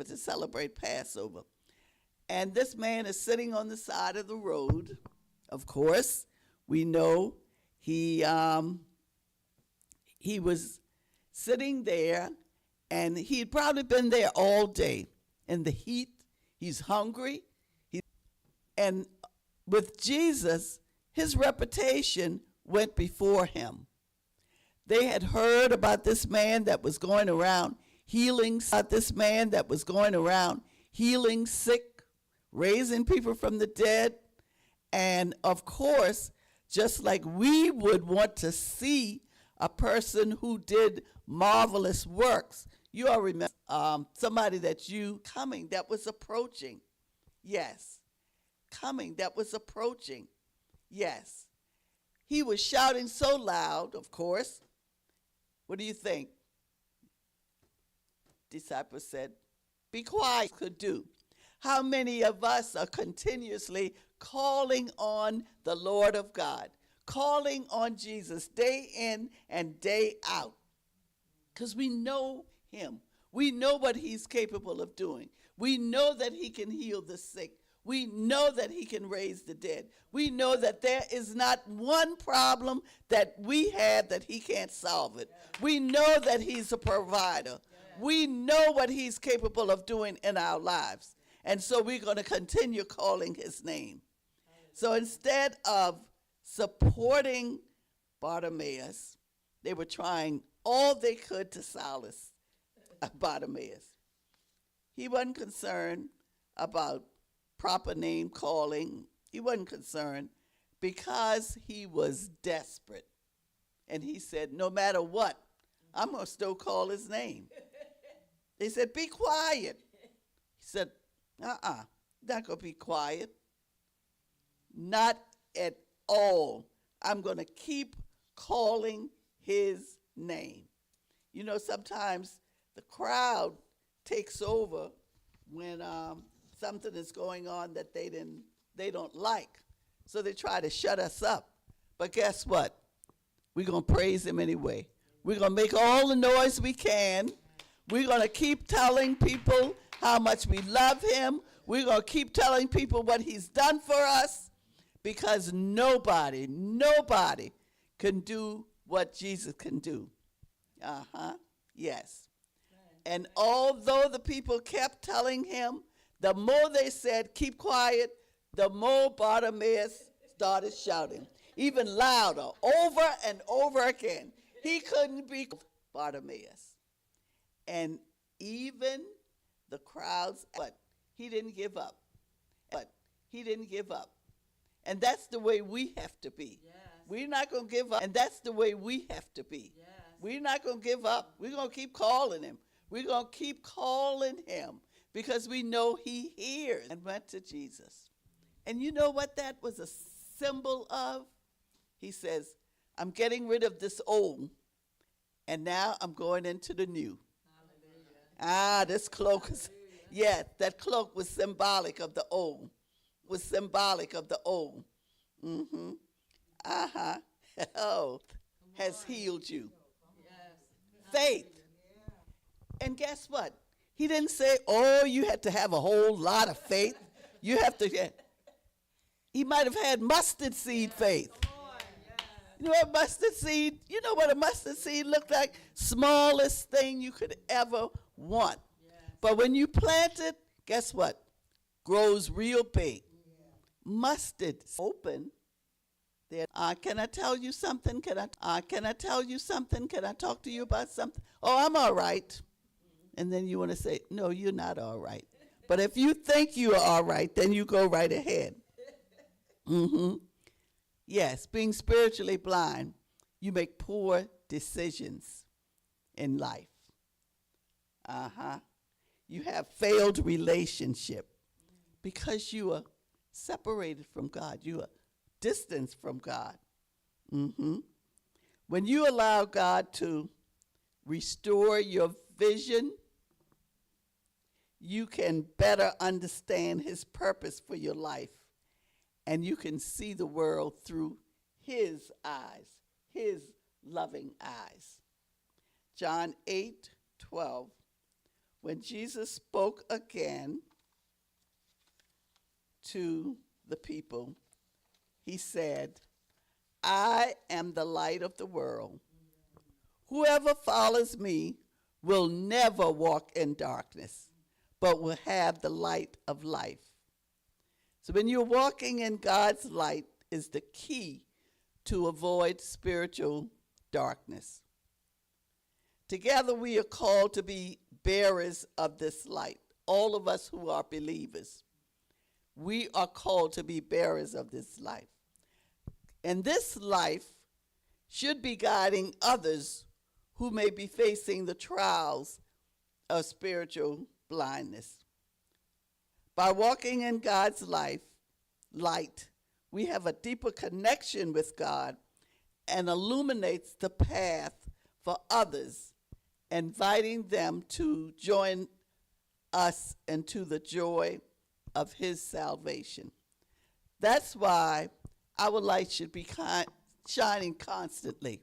Passover, to celebrate Passover. And this man is sitting on the side of the road. Of course, we know he was sitting there, and he'd probably been there all day in the heat. He's hungry. And with Jesus, his reputation went before him. They had heard about this man that was going around healing sick, raising people from the dead. And of course, just like we would want to see a person who did marvelous works, you all remember somebody that was approaching. Yes. Coming that was approaching. Yes. He was shouting so loud, of course. What do you think? Disciples said, be quiet. Could do. How many of us are continuously calling on the Lord of God, calling on Jesus day in and day out? Because we know him. We know what he's capable of doing. We know that he can heal the sick. We know that he can raise the dead. We know that there is not one problem that we have that he can't solve it. We know that he's a provider. We know what he's capable of doing in our lives. And so we're going to continue calling his name. So instead of supporting Bartimaeus, they were trying all they could to solace Bartimaeus. He wasn't concerned about proper name calling. He wasn't concerned because he was desperate. And he said, no matter what, I'm going to still call his name. They said, be quiet. He said, not going to be quiet. Not at all. I'm going to keep calling his name. You know, sometimes the crowd takes over when something is going on that they don't like. So they try to shut us up. But guess what? We're going to praise him anyway. We're going to make all the noise we can. We're going to keep telling people how much we love him. We're going to keep telling people what he's done for us, because nobody can do what Jesus can do. Yes. And although the people kept telling him, the more they said, keep quiet, the more Bartimaeus started shouting, even louder, over and over again. He couldn't be Bartimaeus. And even the crowds, but he didn't give up. And that's the way we have to be. Yes. We're not going to give up. And that's the way we have to be. Yes. We're not going to give up. We're going to keep calling him. We're going to keep calling him because we know he hears. And went to Jesus. And you know what that was a symbol of? He says, I'm getting rid of this old, and now I'm going into the new. Hallelujah. This cloak is, that cloak was symbolic of the old. Has healed you. Yes. Faith. And guess what? He didn't say, you had to have a whole lot of faith. You have to, he might have had mustard seed faith. You know what mustard seed? You know what a mustard seed looked like? Smallest thing you could ever want. Yes. But when you plant it, guess what? Grows real big. Yeah. Mustard open. There. Can I tell you something? Can I tell you something? Can I talk to you about something? Oh, I'm all right. And then you want to say, no, you're not all right. But if you think you are all right, then you go right ahead. Yes, being spiritually blind, you make poor decisions in life. You have failed relationship because you are separated from God. You are distanced from God. When you allow God to restore your vision, you can better understand his purpose for your life. And you can see the world through his eyes, his loving eyes. John 8:12. when Jesus spoke again to the people, he said, I am the light of the world. Whoever follows me will never walk in darkness, but will have the light of life. So when you're walking in God's light is the key to avoid spiritual darkness. Together we are called to be bearers of this light. All of us who are believers, we are called to be bearers of this life. And this life should be guiding others who may be facing the trials of spiritual blindness. By walking in God's light, we have a deeper connection with God and illuminates the path for others, inviting them to join us into the joy of his salvation. That's why our light should be shining constantly,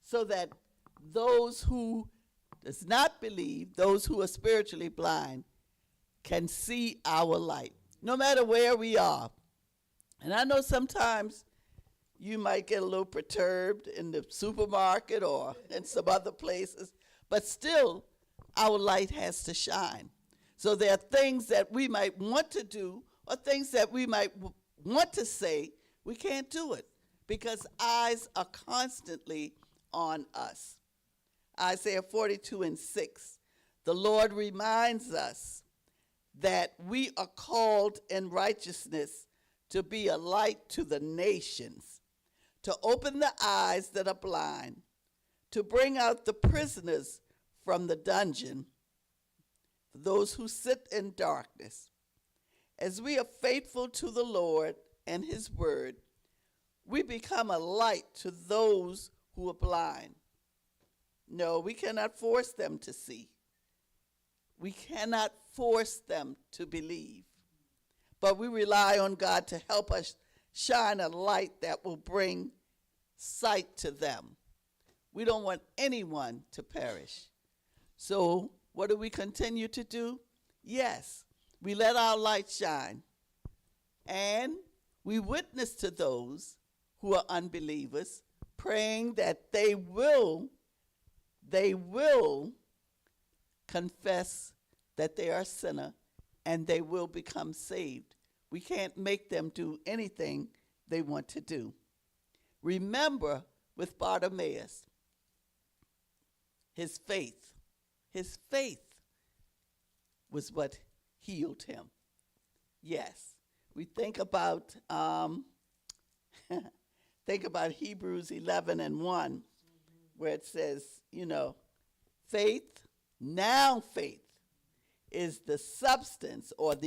so that those who does not believe, those who are spiritually blind, can see our light, no matter where we are. And I know sometimes you might get a little perturbed in the supermarket or in some other places, but still our light has to shine. So there are things that we might want to do or things that we might want to say, we can't do it because eyes are constantly on us. Isaiah 42:6, the Lord reminds us that we are called in righteousness to be a light to the nations, to open the eyes that are blind, to bring out the prisoners from the dungeon, those who sit in darkness. As we are faithful to the Lord and his word, we become a light to those who are blind. No, we cannot force them to see. We cannot force them to believe. But we rely on God to help us shine a light that will bring sight to them. We don't want anyone to perish. So what do we continue to do? Yes, we let our light shine. And we witness to those who are unbelievers, praying that they will confess that they are a sinner and they will become saved. We can't make them do anything they want to do. Remember with Bartimaeus, his faith was what healed him. Yes, we think about Hebrews 11:1, where it says, faith is the substance or the